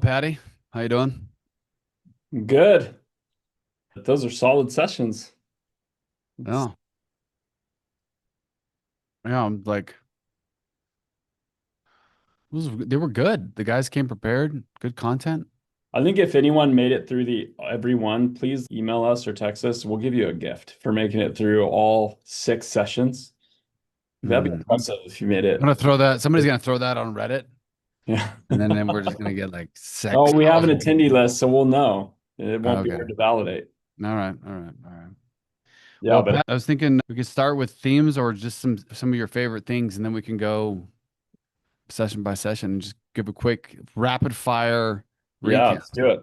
Patty, how you doing? Good. Those are solid sessions. It's- Yeah, yeah. I'm like, they were good. The guys came prepared, good content. I think if anyone made it through the every one, please email us or text us. We'll give you a gift for making it through all 6 sessions. That'd be I'm impressive if you made it. gonna throw that. Somebody's gonna throw that on Reddit, Yeah. and then we're just gonna get like Oh, we have an 6,000 attendee people. list, so we'll know. It won't be Okay. hard to validate. All right. All right. All right. Yeah, Well, but Pat, I was thinking we could start with themes or just some of your favorite things, and then we can go session by session and just give a quick rapid fire yeah, recap. let's do it.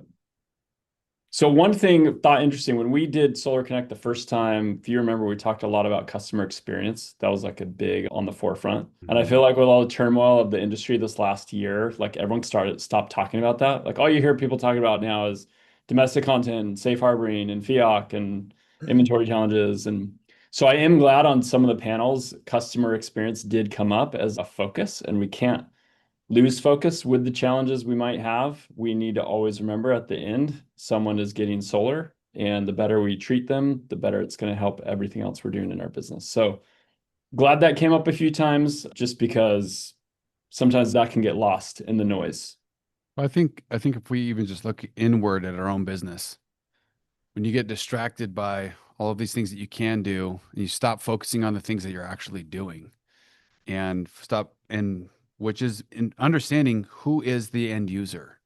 So one thing thought interesting when we did SolarConnect the first time, if you remember, we talked a lot about customer experience. That was like a big on the forefront. And I Mhm. feel like with all the turmoil of the industry this last year, like everyone stopped talking about that. Like all you hear people talking about now is domestic content, safe harboring, and fiat and inventory challenges. And so I am glad on some of the panels, customer experience did come up as a focus, and we can't lose focus with the challenges we might have. We need to always remember at the end, someone is getting solar, and the better we treat them, the better it's going to help everything else we're doing in our business. So glad that came up a few times just because sometimes that can get lost in the noise. I think if we even just look inward at our own business, when you get distracted by all of these things that you can do and you stop focusing on the things that you're actually doing and stop and which is in understanding who is the end user.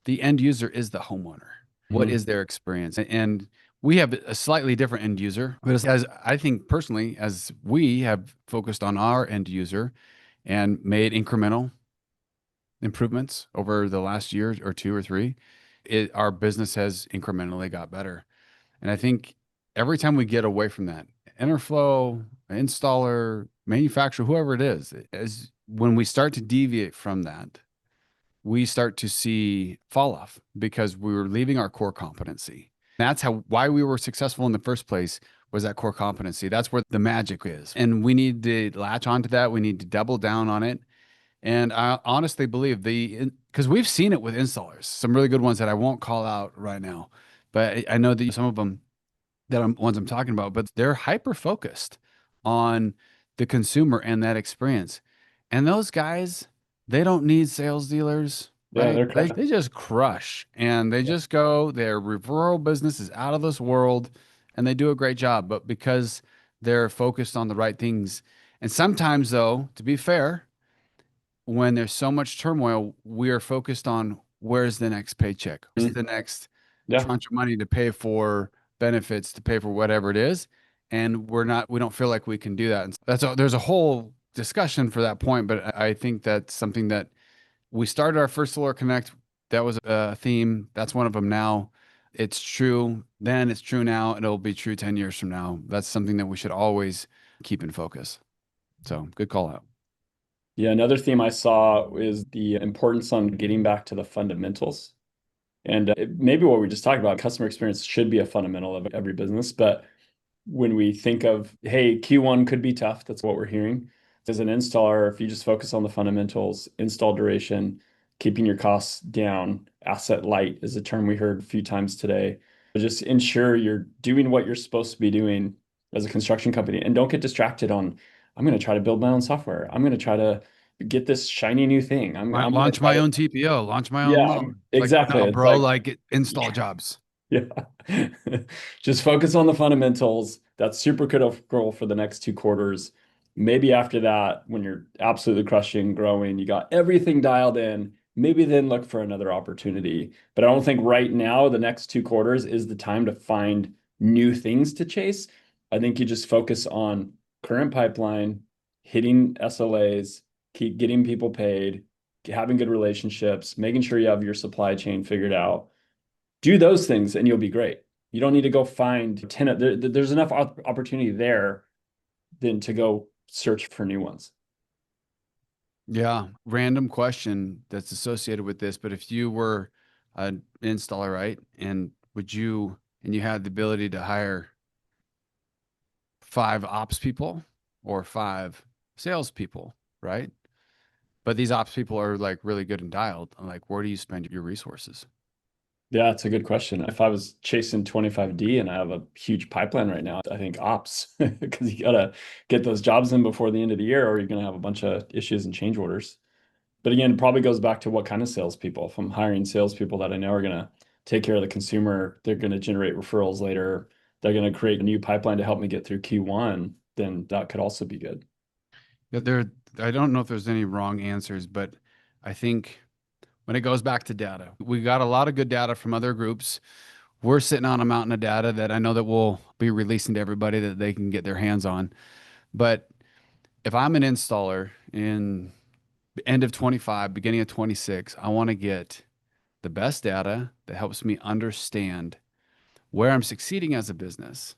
The end user is the homeowner. What Mhm. is their experience? And we have a slightly different end user, but as I think personally, as we have focused on our end user and made incremental improvements over the last year or two or three, our business has incrementally got better. And I think every time we get away from that, Enerflo, installer, manufacturer, whoever it is, as when we start to deviate from that, we start to see fall off because we were leaving our core competency. That's how why we were successful in the first place was that core competency. That's where the magic is. And we need to latch onto that. We need to double down on it. And I honestly believe because we've seen it with installers, some really good ones that I won't call out right now, but I know that some of them that I'm ones I'm talking about, but they're hyper focused on the consumer and that experience. And those guys, they don't need sales dealers, Yeah, right? they're crushing. They just crush and they just go, their referral business is out of this world and they do a great job. But because they're focused on the right things, and sometimes though, to be fair, when there's so much turmoil, we are focused on where's the next paycheck, where's Mhm. the next Yeah. tranche of money to pay for benefits, to pay for whatever it is, and we don't feel like we can do that. And there's a whole discussion for that point, but I think that's something that we started our first Solar Connect. That was a theme. That's one of them now. It's true then, it's true now, and it'll be true 10 years from now. That's something that we should always keep in focus. So good call out. Yeah, another theme I saw is the importance on getting back to the fundamentals. And maybe what we just talked about, customer experience should be a fundamental of every business. But when we think of, hey, Q1 could be tough, that's what we're hearing. As an installer, if you just focus on the fundamentals, install duration, keeping your costs down, asset light is a term we heard a few times today. But just ensure you're doing what you're supposed to be doing as a construction company and don't get distracted on, I'm going to try to build my own software. I'm going to try to get this shiny new thing. I'm going to Launch try my to, own TPO, launch my own yeah, loan. It's like, exactly. no, It's bro, like, like install jobs. yeah. Just focus on the fundamentals. That's super critical for the next 2 quarters. Maybe after that, when you're absolutely crushing, growing, you got everything dialed in, maybe then look for another opportunity. But I don't think right now, the next 2 quarters is the time to find new things to chase. I think you just focus on current pipeline, hitting SLAs, keep getting people paid, having good relationships, making sure you have your supply chain figured out. Do those things and you'll be great. You don't need to go find 10. There's enough opportunity there than to go search for new ones. Yeah. Random question that's associated with this, but if you were an installer, right? And you had the ability to hire 5 ops people or 5 salespeople, right? but these ops people are like really good and dialed. I'm like, where do you spend your resources? Yeah, it's a good question. If I was chasing 25D and I have a huge pipeline right now, I think ops, because you gotta get those jobs in before the end of the year, or you're gonna have a bunch of issues and change orders. But again, it probably goes back to what kind of salespeople. If I'm hiring salespeople that I know are gonna take care of the consumer, they're gonna generate referrals later, they're gonna create a new pipeline to help me get through Q1, then that could also be good. Yeah, I don't know if there's any wrong answers, but I think when it goes back to data, we got a lot of good data from other groups. We're sitting on a mountain of data that I know that we'll be releasing to everybody that they can get their hands on. But if I'm an installer in the end of 25, beginning of 26, I want to get the best data that helps me understand where I'm succeeding as a business,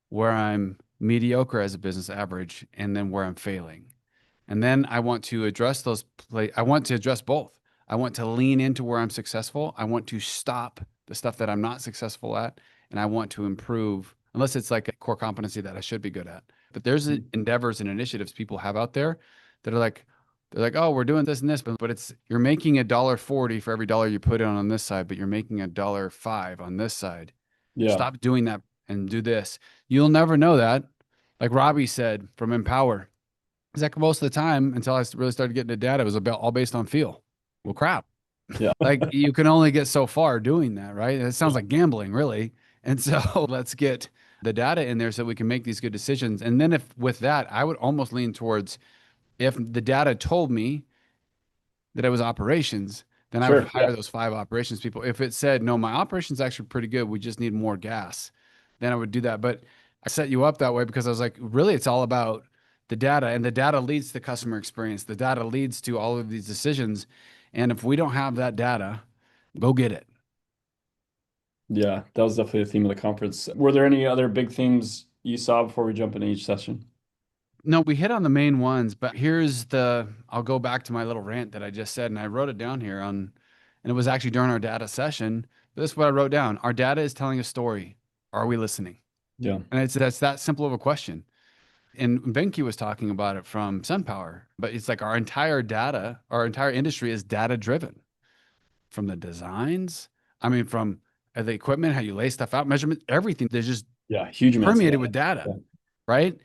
where I'm mediocre as a business average, and then where I'm failing. And then I want to address I want to address both. I want to lean into where I'm successful. I want to stop the stuff that I'm not successful at. And I want to improve, unless it's like a core competency that I should be good at. But there's endeavors and initiatives people have out there that are like, they're like, oh, we're doing this and this, but it's you're making $1.40 for every dollar you put in on this side, but you're making $1.05 on this side. Yeah, Stop doing that and do this. You'll never know that. Like Robbie said from Empower, it's like most of the time until I really started getting to data, it was about all based on feel. Well, crap. yeah, Like you can only get so far doing that, right? It sounds like gambling, really. And so let's get the data in there so we can make these good decisions. And then if with that, I would almost lean towards if the data told me that it was operations, then I would sure. Yeah, hire those 5 operations people. If it said, no, my operations actually pretty good, we just need more gas, then I would do that. But I set you up that way because I was like, really, it's all about the data, and the data leads to customer experience. The data leads to all of these decisions. And if we don't have that data, go get it. yeah, that was definitely the theme of the conference. Were there any other big themes you saw before we jump into each session? No, we hit on the main ones, but I'll go back to my little rant that I just said, and I wrote it down here and it was actually during our data session. But this is what I wrote down. Our data is telling a story. Are we listening? Yeah, And that's that simple of a question. And Venki was talking about it from SunPower, but it's like our entire industry is data driven from the designs. I mean, from the equipment, how you lay stuff out, measurement, everything. They're just yeah, huge amounts of permeated data. with data, Yeah, right?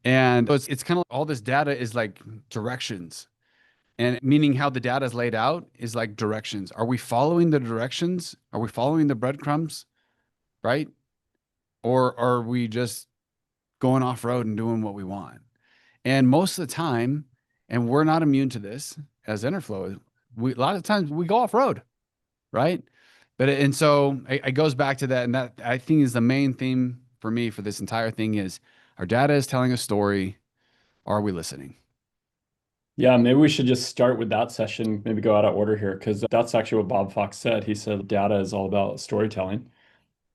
And so it's kind of all this data is like directions. And meaning how the data is laid out is like directions. Are we following the directions? Are we following the breadcrumbs? Right? Or are we just going off road and doing what we want? And most of the time, and we're not immune to this as Enerflow, a lot of times we go off road, right? But and so it goes back to that, and that I think is the main theme for me for this entire thing is our data is telling a story. Are we listening? yeah, maybe we should just start with that session, maybe go out of order here, because that's actually what Bob Fox said. He said data is all about storytelling.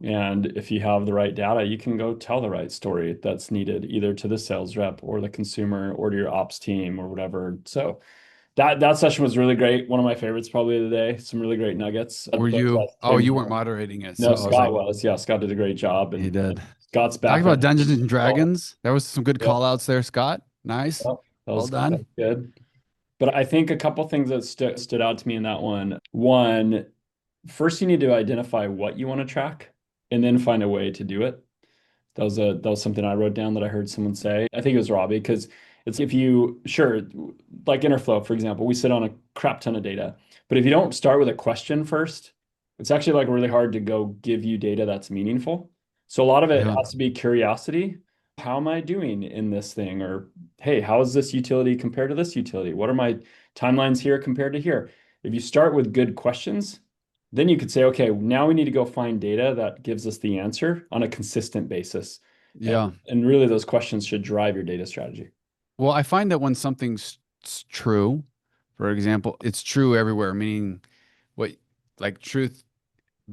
And if you have the right data, you can go tell the right story that's needed either to the sales rep or the consumer or to your ops team or whatever. So that session was really great. One of my favorites probably of the day. Some really great nuggets. Were Those you? guys Oh, came you weren't here. moderating it, No, so I was Scott like, was. Yeah, Scott did a great job. he And did. Scott's Talk about background. Dungeons and Oh, Dragons. There was some good yep, call outs there, Scott. Nice. yep. Well That done. was good. But I think a couple things that stood out to me in that one. One, first you need to identify what you want to track and then find a way to do it. That was something I wrote down that I heard someone say. I think it was Robbie, because it's if you sure, like Enerflow, for example, we sit on a crap ton of data. But if you don't start with a question first, it's actually like really hard to go give you data that's meaningful. So a lot of it Yeah. has to be curiosity. How am I doing in this thing? Or hey, how is this utility compared to this utility? What are my timelines here compared to here? If you start with good questions, then you could say, okay, now we need to go find data that gives us the answer on a consistent basis. Yeah. And really, those questions should drive your data strategy. Well, I find that when something's true, for example, it's true everywhere, meaning what like truth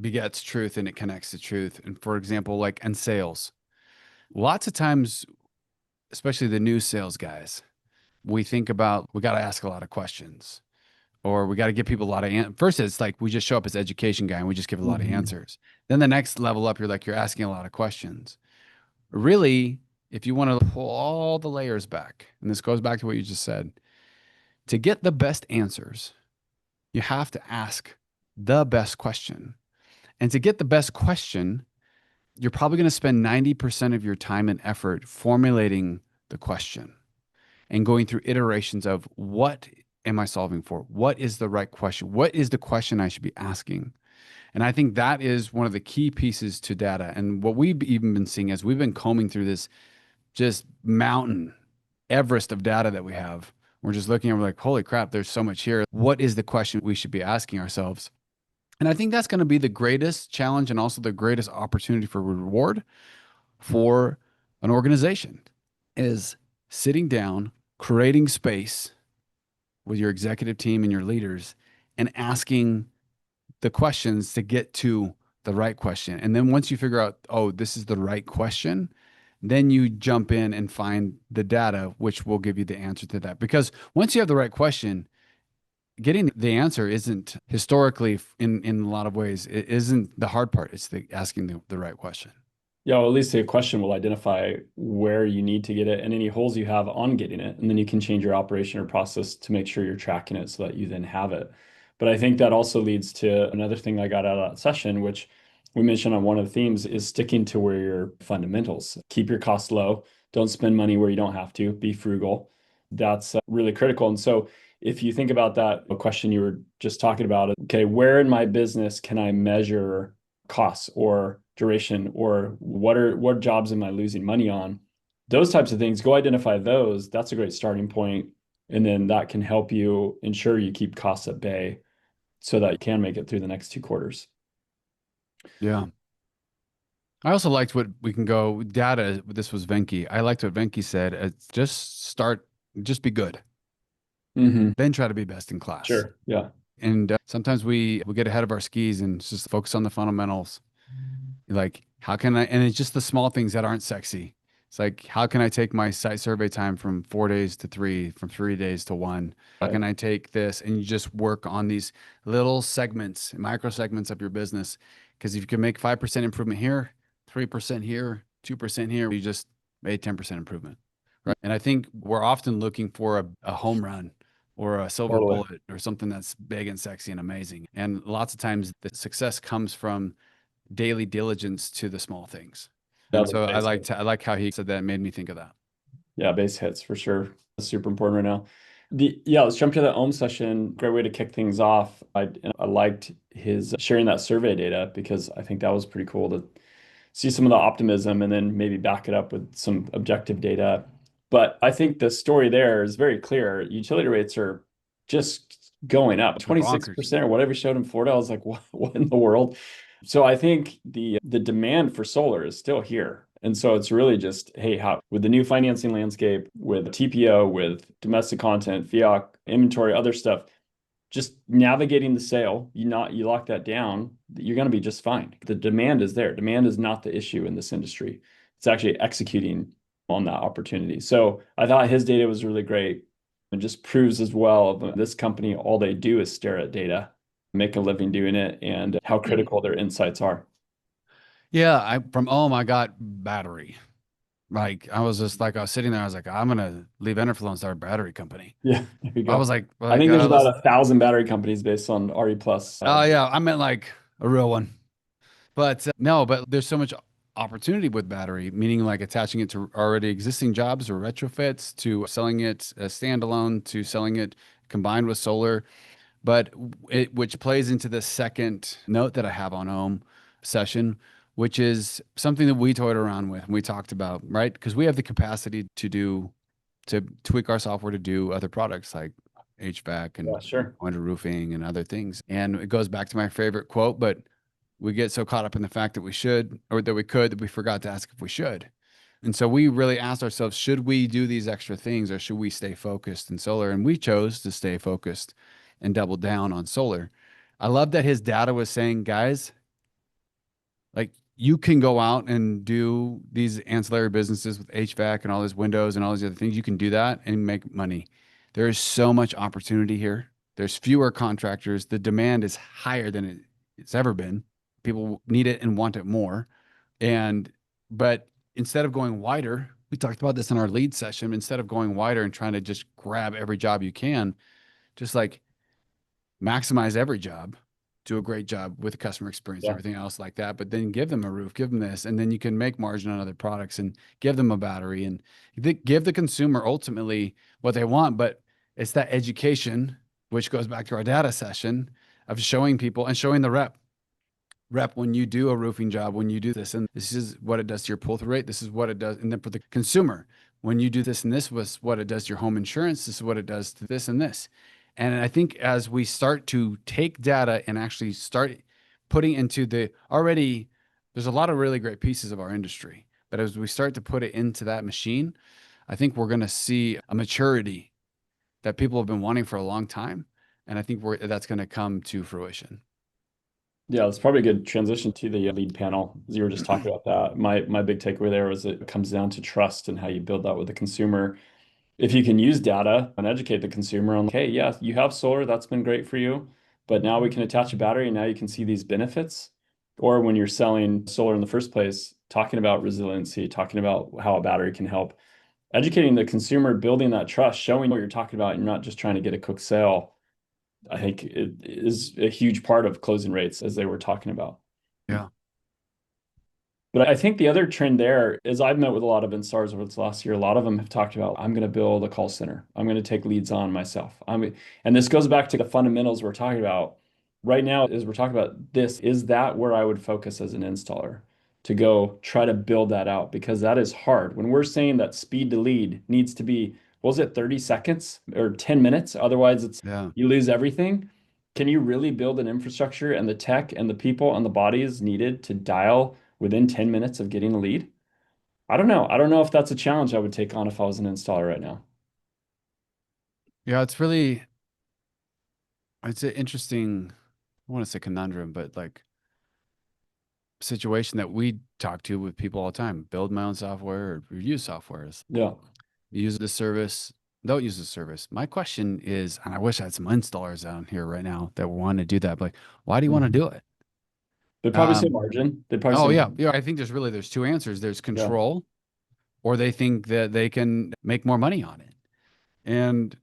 begets truth and it connects to truth. And for example, like in sales, lots of times, especially the new sales guys, we think about we got to ask a lot of questions or we got to give people a lot of first it's like we just show up as education guy and we just give a lot of Mhm. answers. Then the next level up, you're like you're asking a lot of questions. Really, if you want to pull all the layers back, and this goes back to what you just said, To get the best answers, you have to ask the best question. And to get the best question, you're probably going to spend 90% of your time and effort formulating the question and going through iterations of what am I solving for? What is the right question? What is the question I should be asking? And I think that is one of the key pieces to data. And what we've even been seeing as we've been combing through this just mountain, Everest of data that we have, we're just looking and we're like, holy crap, there's so much here. What is the question we should be asking ourselves? And I think that's going to be the greatest challenge and also the greatest opportunity for reward for an organization is sitting down, creating space with your executive team and your leaders and asking the questions to get to the right question. And then once you figure out, oh, this is the right question, then you jump in and find the data, which will give you the answer to that. Because once you have the right question, getting the answer isn't historically in a lot of ways, it isn't the hard part. It's the asking the right question. Yeah, well, at least a question will identify where you need to get it and any holes you have on getting it. And then you can change your operation or process to make sure you're tracking it so that you then have it. But I think that also leads to another thing I got out of that session, which we mentioned on one of the themes, is sticking to where your fundamentals. Keep your costs low. Don't spend money where you don't have to. Be frugal. That's really critical. And so if you think about that, a question you were just talking about, okay, where in my business can I measure costs or duration or what jobs am I losing money on? Those types of things, go identify those. That's a great starting point. And then that can help you ensure you keep costs at bay so that you can make it through the next 2 quarters. Yeah. I also liked what we can go data. This was Venki. I liked what Venki said. It's just be good, Hmm. then try to be best in class. Sure. Yeah. And sometimes we get ahead of our skis and just focus on the fundamentals. Like, how can I, and it's just the small things that aren't sexy. It's like, how can I take my site survey time from 4 days to three, from 3 days to one? How Right. can I take this? And you just work on these little segments, micro segments of your business. Because if you can make 5% improvement here, 3% here, 2% here, you just made 10% improvement. Right. And I think we're often looking for a home run or a silver Totally. bullet or something that's big and sexy and amazing. And lots of times the success comes from daily diligence to the small things. Yeah, And those so base hits. I like how he said that. It made me think of that. Yeah, base hits for sure. That's super important right now. Yeah, let's jump to the Ohm session. Great way to kick things off. I liked his sharing that survey data because I think that was pretty cool to see some of the optimism and then maybe back it up with some objective data. But I think the story there is very clear. Utility rates are just going up. They're bonkers. 26% or whatever showed in Florida. I was like, what in the world? So I think the demand for solar is still here. And so it's really just, hey, how with the new financing landscape, with TPO, with domestic content, fiat, inventory, other stuff, just navigating the sale, you lock that down, you're going to be just fine. The demand is there. Demand is not the issue in this industry. It's actually executing on that opportunity. So I thought his data was really great and just proves as well this company, all they do is stare at data, make a living doing it, and how critical their insights are. Yeah, I from Ohm I got battery. Like I was just like I was sitting there. I was like, I'm gonna leave Enerflo and start a battery company. Yeah, there you I was go. like, I think there's about let's. 1,000 battery companies based on RE plus. Oh yeah, I meant like a real one. But no, but there's so much opportunity with battery, meaning like attaching it to already existing jobs or retrofits, to selling it as standalone, to selling it combined with solar. But which plays into the second note that I have on Ohm session, which is something that we toyed around with and we talked about, right? Because we have the capacity to tweak our software to do other products like HVAC Yeah, and sure. window roofing and other things. And it goes back to my favorite quote, but we get so caught up in the fact that we should or that we could that we forgot to ask if we should. And so we really asked ourselves, should we do these extra things or should we stay focused in solar? And we chose to stay focused and double down on solar. I love that his data was saying, guys, like you can go out and do these ancillary businesses with HVAC and all these windows and all these other things. You can do that and make money. There is so much opportunity here. There's fewer contractors. The demand is higher than it's ever been. People need it and want it more. And, but instead of going wider, we talked about this in our lead session. Instead of going wider and trying to just grab every job you can, Just like maximize every job, do a great job with the customer experience and Yeah. everything else like that. But then give them a roof, give them this, and then you can make margin on other products and give them a battery and give the consumer ultimately what they want. But it's that education, which goes back to our data session of showing people and showing the rep when you do a roofing job, when you do this, and this is what it does to your pull-through rate. This is what it does. And then for the consumer, when you do this and this was what it does to your home insurance, this is what it does to this and this. And I think as we start to take data and actually start putting into the already, there's a lot of really great pieces of our industry. But as we start to put it into that machine, I think we're going to see a maturity that people have been wanting for a long time. And I think that's going to come to fruition. Yeah, that's probably a good transition to the lead panel, as you were just talking about that. My big takeaway there was it comes down to trust and how you build that with the consumer. If you can use data and educate the consumer on, hey, yeah, you have solar, that's been great for you, but now we can attach a battery and now you can see these benefits. Or when you're selling solar in the first place, talking about resiliency, talking about how a battery can help, educating the consumer, building that trust, showing what you're talking about, you're not just trying to get a quick sale. I think it is a huge part of closing rates as they were talking about. Yeah. But I think the other trend there is I've met with a lot of installers over this last year. A lot of them have talked about, I'm going to build a call center. I'm going to take leads on myself. And this goes back to the fundamentals we're talking about right now, as we're talking about this, is that where I would focus as an installer to go try to build that out? Because that is hard. When we're saying that speed to lead needs to be, what was it, 30 seconds or 10 minutes? Otherwise, Yeah. you lose everything. Can you really build an infrastructure and the tech and the people and the bodies needed to dial within 10 minutes of getting a lead? I don't know. I don't know if that's a challenge I would take on if I was an installer right now. Yeah. It's really, it's an interesting, I want to say conundrum, but like situation that we talk to with people all the time. Build my own software or review software. Yeah. Use the service, don't use the service. My question is, and I wish I had some installers down here right now that want to do that. But like, why do you want to Mhm. do it? They'd probably say Um, margin. They'd probably oh say yeah, margin. yeah. I think there's two answers. There's Yeah. control, or they think that they can make more money on it. And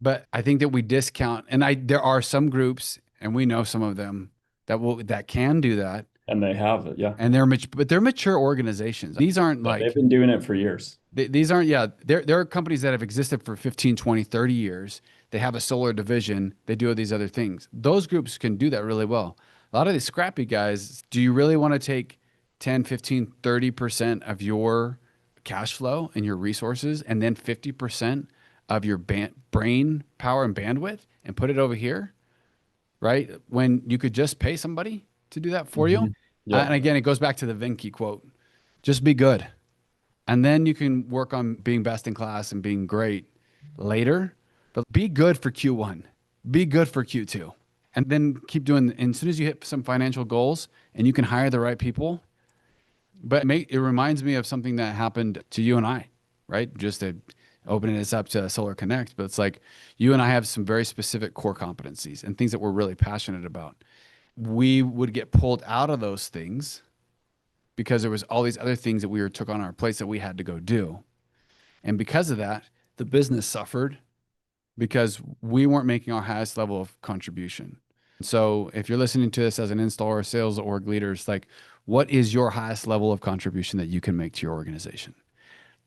but I think that we discount, and there are some groups, and we know some of them that can do that, And they have it. Yeah. and but they're mature organizations. These aren't Yeah. They've like been doing it for years. these aren't, yeah, there are companies that have existed for 15, 20, 30 years. They have a solar division. They do these other things. Those groups can do that really well. A lot of these scrappy guys, do you really want to take 10, 15, 30% of your cash flow and your resources and then 50% of your brain power and bandwidth and put it over here, right? When you could just pay somebody to do that for you. Mhm. Yep. And again, it goes back to the Vinci quote, just be good. And then you can work on being best in class and being great later. But be good for Q1, be good for Q2, and then keep doing. And as soon as you hit some financial goals and you can hire the right people, but it reminds me of something that happened to you and I, right? Just to open this up to SolarConnect, but it's like you and I have some very specific core competencies and things that we're really passionate about. We would get pulled out of those things because there was all these other things that took on our plates that we had to go do. And because of that, the business suffered because we weren't making our highest level of contribution. So if you're listening to this as an installer, sales org leader, it's like, what is your highest level of contribution that you can make to your organization?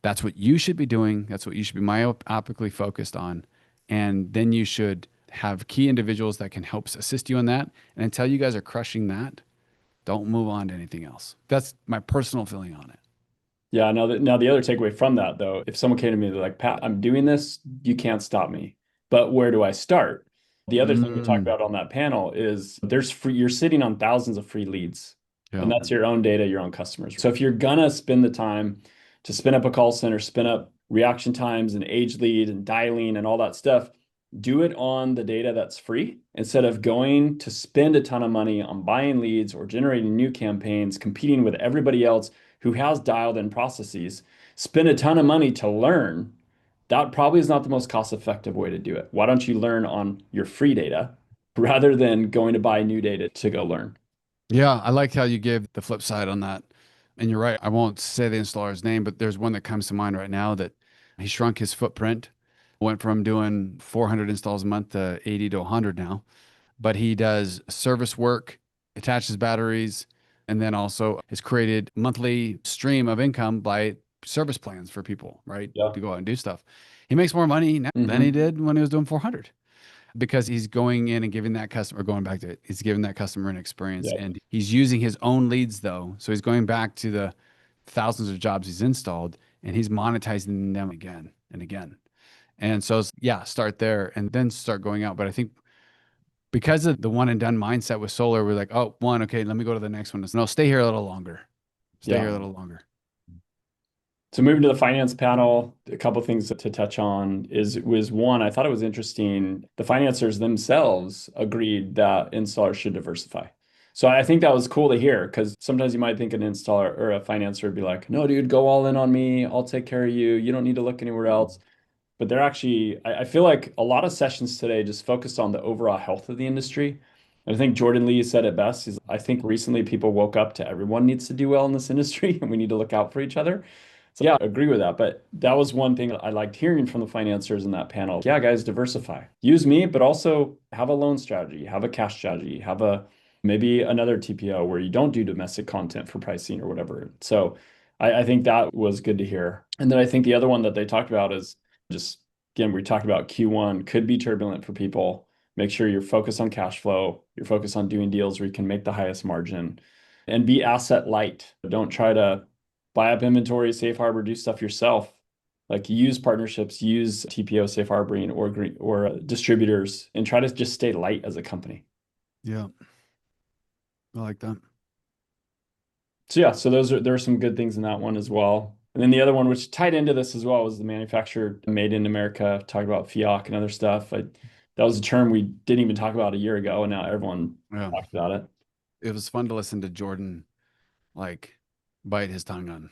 That's what you should be doing. That's what you should be myopically focused on. And then you should have key individuals that can help assist you in that. And until you guys are crushing that, don't move on to anything else. That's my personal feeling on it. Yeah, now the other takeaway from that though, if someone came to me, they're like, Pat, I'm doing this, you can't stop me. But where do I start? The other thing we talked Mm, about on that panel is you're sitting on thousands of free leads. yeah. And that's your own data, your own customers. So if you're gonna spend the time to spin up a call center, spin up reaction times and age lead and dialing and all that stuff, do it on the data that's free instead of going to spend a ton of money on buying leads or generating new campaigns, competing with everybody else who has dialed in processes, spend a ton of money to learn. That probably is not the most cost-effective way to do it. Why don't you learn on your free data rather than going to buy new data to go learn? Yeah, I like how you gave the flip side on that. And you're right. I won't say the installer's name, but there's one that comes to mind right now that he shrunk his footprint Went from doing 400 installs a month to 80 to 100 now. But he does service work, attaches batteries, and then also has created monthly stream of income by service plans for people, right? Yeah. To go out and do stuff. He makes more money now than he Hmm. did when he was doing 400 because he's going in and giving that customer, going back to it, he's giving that customer an experience. Yeah. And he's using his own leads though. So he's going back to the thousands of jobs he's installed and he's monetizing them again and again. And so, yeah, start there and then start going out. But I think because of the one and done mindset with solar, we're like, oh, one, okay, let me go to the next one. No, stay here a little longer. Stay here Yeah. a little longer. So moving to the finance panel, a couple of things to touch on was one, I thought it was interesting. The financiers themselves agreed that installers should diversify. So I think that was cool to hear because sometimes you might think an installer or a financer would be like, no, dude, go all in on me. I'll take care of you. You don't need to look anywhere else. But they're actually, I feel like a lot of sessions today just focused on the overall health of the industry. And I think Jordan Lee said it best. I think recently people woke up to everyone needs to do well in this industry and we need to look out for each other. So yeah, I agree with that. But that was one thing I liked hearing from the financiers in that panel. Yeah, guys, diversify. Use me, but also have a loan strategy, have a cash strategy, have a maybe another TPO where you don't do domestic content for pricing or whatever. So I think that was good to hear. And then I think the other one that they talked about is just again, we talked about Q1 could be turbulent for people. Make sure you're focused on cash flow, you're focused on doing deals where you can make the highest margin and be asset light. Don't try to buy up inventory, safe harbor, do stuff yourself. Like use partnerships, use TPO, safe harboring, or distributors, and try to just stay light as a company. Yeah, I like that. So yeah, so there are some good things in that one as well. And then the other one, which tied into this as well, was the manufacturer made in America. Talked about FIAC and other stuff. That was a term we didn't even talk about a year ago, and now everyone Yeah, talks about it. it was fun to listen to Jordan like bite his tongue on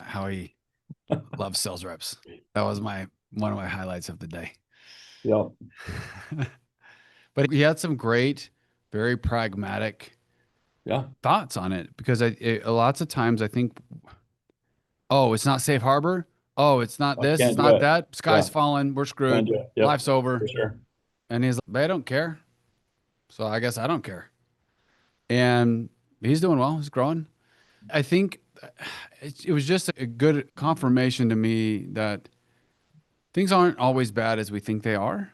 how he loves sales reps. That was my one of my highlights of the day. Yeah, But he had some great, very pragmatic yeah, thoughts on it because lots of times I think, oh, it's not safe harbor. Oh, it's not I this. It's can't do not it. that. Yeah, Sky's falling. We're can't screwed. do it. Yep, Life's over. for sure. And he's like, they don't care. So I guess I don't care. And he's doing well. He's growing. I think it was just a good confirmation to me that things aren't always bad as we think they are.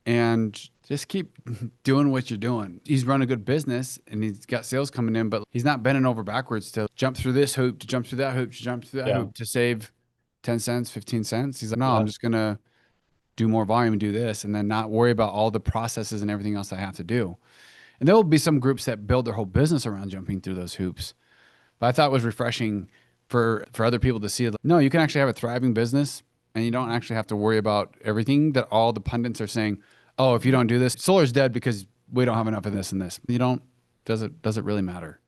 And just keep doing what you're doing. He's run a good business and he's got sales coming in, but he's not bending over backwards to jump through this hoop, to jump through that hoop, to jump through that Yeah, hoop to save 10 cents, 15 cents. He's like, no, I'm yeah, just going to do more volume and do this and then not worry about all the processes and everything else I have to do. And there will be some groups that build their whole business around jumping through those hoops. But I thought it was refreshing for other people to see, like, no, you can actually have a thriving business and you don't actually have to worry about everything that all the pundits are saying. Oh, if you don't do this, solar's dead because we don't have enough of this and this. You don't, does it really matter?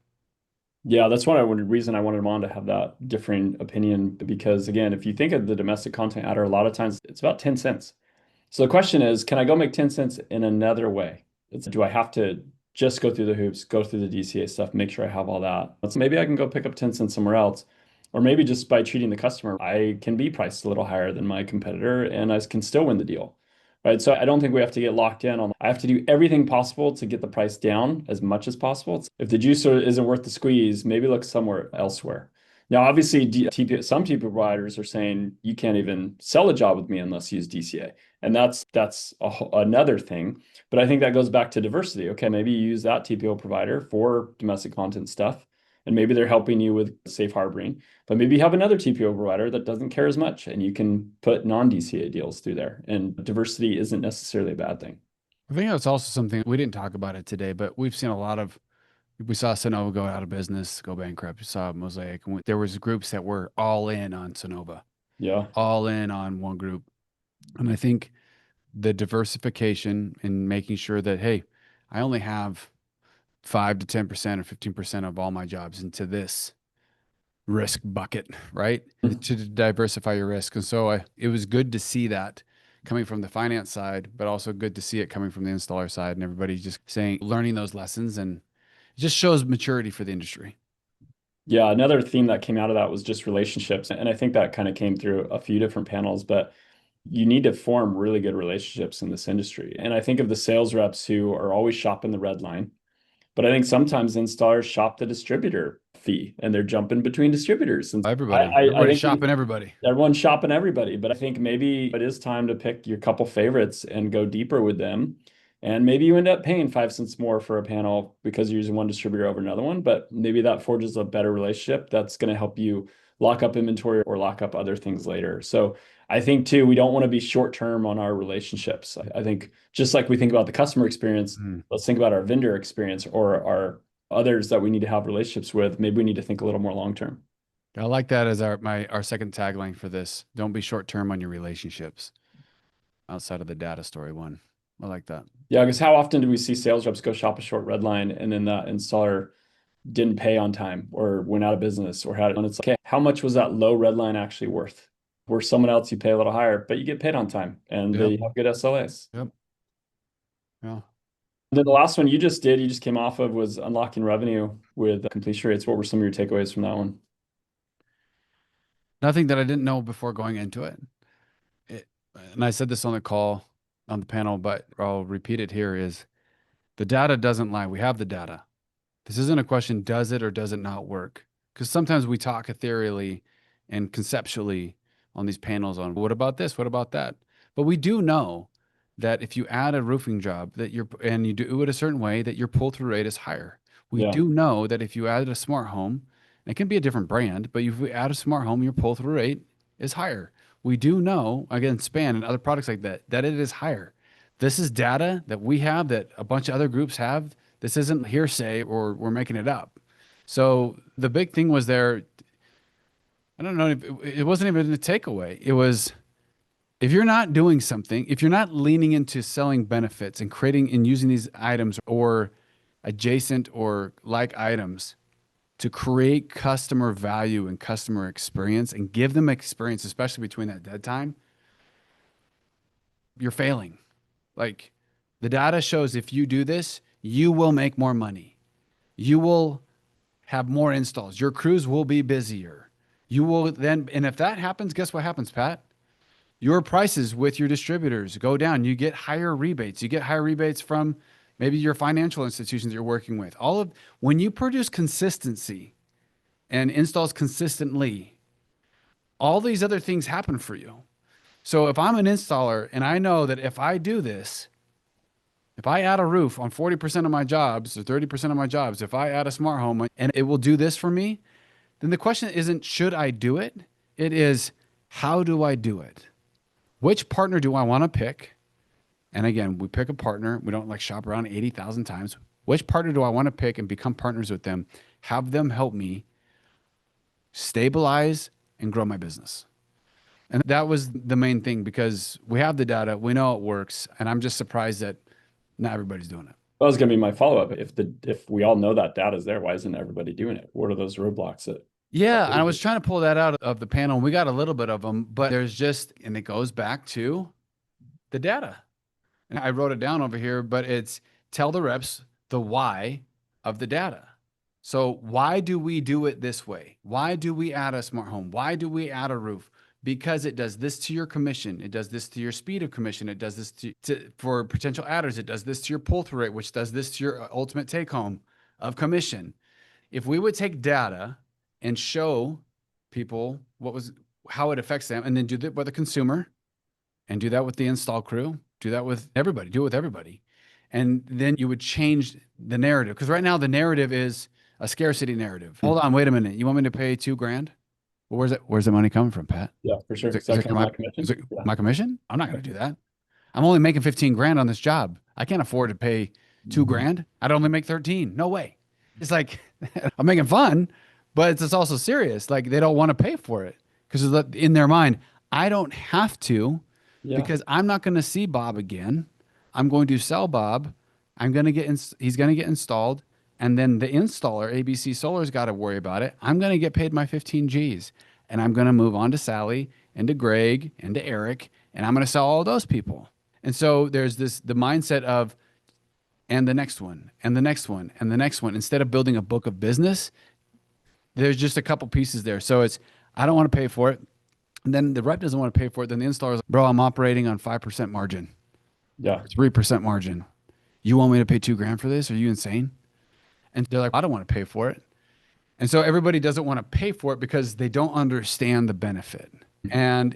yeah. That's one reason I wanted him on to have that differing opinion because again, if you think of the domestic content adder, a lot of times it's about 10 cents. So the question is, can I go make 10 cents in another way? Do I have to just go through the hoops, go through the DCA stuff, make sure I have all that? So maybe I can go pick up 10 cents somewhere else. Or maybe just by treating the customer, I can be priced a little higher than my competitor and I can still win the deal. Right. So I don't think we have to get locked in on, I have to do everything possible to get the price down as much as possible. If the juicer isn't worth the squeeze, maybe look somewhere elsewhere. Now, obviously, some TP providers are saying you can't even sell a job with me unless you use DCA. And that's another thing. But I think that goes back to diversity. Okay, maybe you use that TPO provider for domestic content stuff, and maybe they're helping you with safe harboring. But maybe you have another TPO provider that doesn't care as much, and you can put non-DCA deals through there. And diversity isn't necessarily a bad thing. I think that's also something we didn't talk about it today, but we've seen a lot of, we saw Sonova go out of business, go bankrupt. We saw Mosaic. And there was groups that were all in on Sonova, Yeah. all in on one group. And I think the diversification and making sure that, hey, I only have 5 to 10% or 15% of all my jobs into this risk bucket, right? To diversify your risk. And so it was good to see that coming from the finance side, but also good to see it coming from the installer side and everybody just saying, learning those lessons. And it just shows maturity for the industry. Yeah, another theme that came out of that was just relationships. And I think that kind of came through a few different panels. But you need to form really good relationships in this industry. And I think of the sales reps who are always shopping the red line. But I think sometimes installers shop the distributor fee and they're jumping between distributors. And Everybody, I everybody's think shopping everybody. everyone's shopping everybody. But I think maybe it is time to pick your couple favorites and go deeper with them. And maybe you end up paying 5 cents more for a panel because you're using one distributor over another one. But maybe that forges a better relationship that's going to help you lock up inventory or lock up other things later. So I think too, we don't want to be short term on our relationships. I think just like we think about the customer experience, Mhm. let's think about our vendor experience or our others that we need to have relationships with. Maybe we need to think a little more long term. I like that as our second tagline for this. Don't be short term on your relationships outside of the data story one. I like that. Yeah, because how often do we see sales reps go shop a short red line and then that installer didn't pay on time or went out of business or had, and it's like, okay, how much was that low red line actually worth? Where someone else you pay a little higher, but you get paid on time and Yep. they have good SLAs. Yep. Yeah. And then the last one you just came off of was unlocking revenue with completion rates. What were some of your takeaways from that one? Nothing that I didn't know before going into it. it. And I said this on the call on the panel, but I'll repeat it here is the data doesn't lie. We have the data. This isn't a question, does it or does it not work? Because sometimes we talk ethereally and conceptually on these panels on what about this? What about that? But we do know that if you add a roofing job that and you do it a certain way, that your pull-through rate is higher. We Yeah. do know that if you add a smart home, it can be a different brand, but if you add a smart home, your pull-through rate is higher. We do know, again, Span and other products like that, that it is higher. This is data that we have that a bunch of other groups have. This isn't hearsay or we're making it up. So the big thing was there. I don't know if it wasn't even a takeaway. It was if you're not doing something, if you're not leaning into selling benefits and creating and using these items or adjacent or like items to create customer value and customer experience and give them experience, especially between that dead time, you're failing. Like the data shows if you do this, you will make more money. You will have more installs. Your crews will be busier. You will then, and if that happens, guess what happens, Pat? Your prices with your distributors go down. You get higher rebates. You get higher rebates from maybe your financial institutions you're working with. All of when you produce consistency and installs consistently, all these other things happen for you. So if I'm an installer and I know that if I do this, if I add a roof on 40% of my jobs or 30% of my jobs, if I add a smart home and it will do this for me, then the question isn't should I do it? It is how do I do it? Which partner do I want to pick? And again, we pick a partner. We don't like shop around 80,000 times. Which partner do I want to pick and become partners with them? Have them help me stabilize and grow my business. And that was the main thing because we have the data, we know it works, and I'm just surprised that not everybody's doing it. That was going to be my follow-up. If we all know that data is there, why isn't everybody doing it? What are those roadblocks that Yeah, stop and I was it? trying to pull that out of the panel. And we got a little bit of them, but there's just, and it goes back to the data. And I wrote it down over here, but it's tell the reps the why of the data. So why do we do it this way? Why do we add a smart home? Why do we add a roof? Because it does this to your commission. It does this to your speed of commission. It does this for potential adders. It does this to your pull-through rate, which does this to your ultimate take-home of commission. If we would take data and show people how it affects them, and then do that with the consumer, and do that with the install crew, do that with everybody, do it with everybody. And then you would change the narrative. Because right now the narrative is a scarcity narrative. Hold on, wait a minute. You want me to pay 2 grand? Well, where's the money coming from, Pat? Yeah, for sure. Is it, Is is that it coming my, from my is commission? it Yeah. my commission? I'm not going to do that. I'm only making 15 grand on this job. I can't afford to pay 2 grand. I'd only make 13. No way. It's like I'm making fun, but it's also serious. Like they don't want to pay for it because in their mind, I don't have to Yeah. because I'm not going to see Bob again. I'm going to sell Bob. He's going to get installed. And then the installer, ABC Solar's got to worry about it. I'm going to get paid my 15 G's and I'm going to move on to Sally and to Greg and to Eric and I'm going to sell all those people. And so there's the mindset of, and the next one, and the next one, and the next one. Instead of building a book of business, there's just a couple pieces there. So I don't want to pay for it. And then the rep doesn't want to pay for it. Then the installer is like, bro, I'm operating on 5% margin, Yeah. 3% margin. You want me to pay 2 grand for this? Are you insane? And they're like, I don't want to pay for it. And so everybody doesn't want to pay for it because they don't understand the benefit. And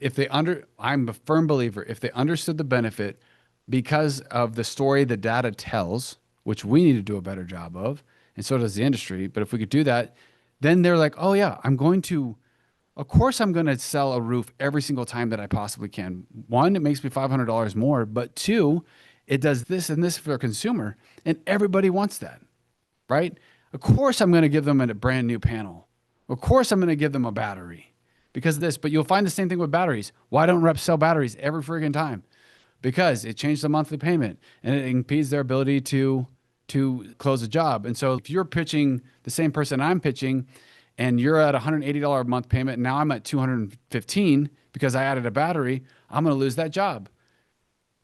I'm a firm believer, if they understood the benefit because of the story the data tells, which we need to do a better job of, and so does the industry. But if we could do that, then they're like, oh yeah, of course I'm going to sell a roof every single time that I possibly can. One, it makes me $500 more, but two, it does this and this for a consumer, and everybody wants that, right? Of course, I'm going to give them a brand new panel. Of course, I'm going to give them a battery because of this. But you'll find the same thing with batteries. Why don't reps sell batteries every friggin' time? Because it changed the monthly payment and it impedes their ability to close a job. And so if you're pitching the same person I'm pitching, and you're at $180 a month payment, and now I'm at 215 because I added a battery, I'm going to lose that job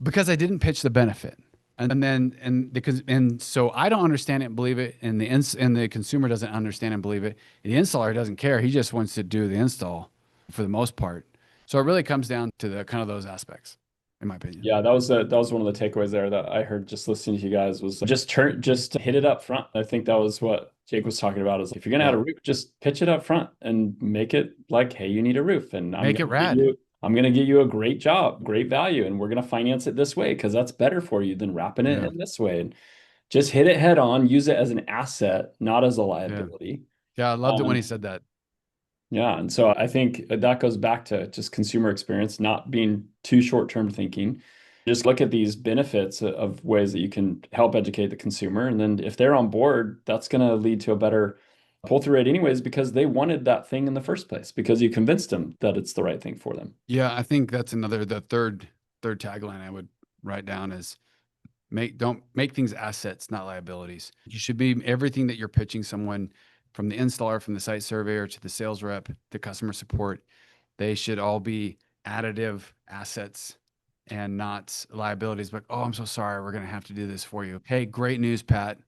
because I didn't pitch the benefit. And then and so I don't understand it and believe it, and the consumer doesn't understand and believe it. The installer doesn't care; he just wants to do the install for the most part. So it really comes down to the kind of those aspects, in my opinion. Yeah, that was one of the takeaways there that I heard just listening to you guys was just hit it up front. I think that was what Jake was talking about is if you're gonna add Yeah, a roof, just pitch it up front and make it like, hey, you need a roof and make it rad. I'm gonna get you a great job, great value, and we're gonna finance it this way because that's better for you than wrapping it Yeah, in this way. And just hit it head on, use it as an asset, not as a yeah, liability. yeah. I loved it when he Um, said that. yeah, and so I think that goes back to just consumer experience, not being too short-term thinking. Just look at these benefits of ways that you can help educate the consumer. And then if they're on board, that's going to lead to a better pull-through rate anyways, because they wanted that thing in the first place, because you convinced them that it's the right thing for them. Yeah, I think that's the third tagline I would write down is don't make things assets, not liabilities. You should be everything that you're pitching someone from the installer, from the site surveyor to the sales rep, the customer support. They should all be additive assets and not liabilities. But oh, I'm so sorry, we're going to have to do this for you. Hey, great news, Pat.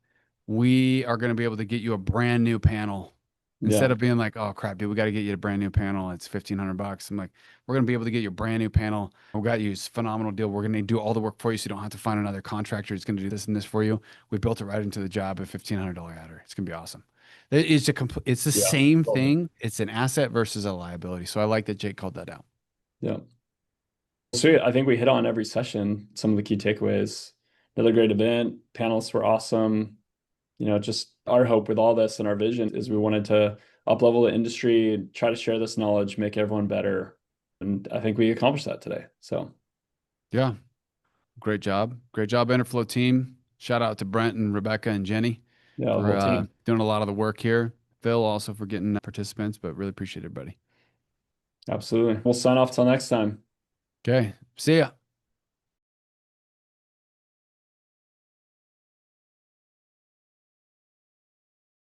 We are going to be able to get you a brand new panel. Instead Yeah. of being like, oh crap, dude, we got to get you a brand new panel. It's $1,500. I'm like, we're going to be able to get you a brand new panel. We got you a phenomenal deal. We're going to do all the work for you so you don't have to find another contractor who's going to do this and this for you. We built it right into the job at $1,500 adder. It's going to be awesome. It's the Yeah. same Totally. thing. It's an asset versus a liability. So I like that Jake called that out. Yeah. Sweet. I think we hit on every session, some of the key takeaways. Another great event. Panelists were awesome. Just our hope with all this and our vision is we wanted to up-level the industry, try to share this knowledge, make everyone better. And I think we accomplished that today. So Yeah. Great job. Great job, Enerflo team. Shout out to Brent and Rebecca and Jenny yeah, the for whole team. doing a lot of the work here. Phil also for getting participants, but really appreciate everybody. Absolutely. We'll sign off till next time. Okay. See ya.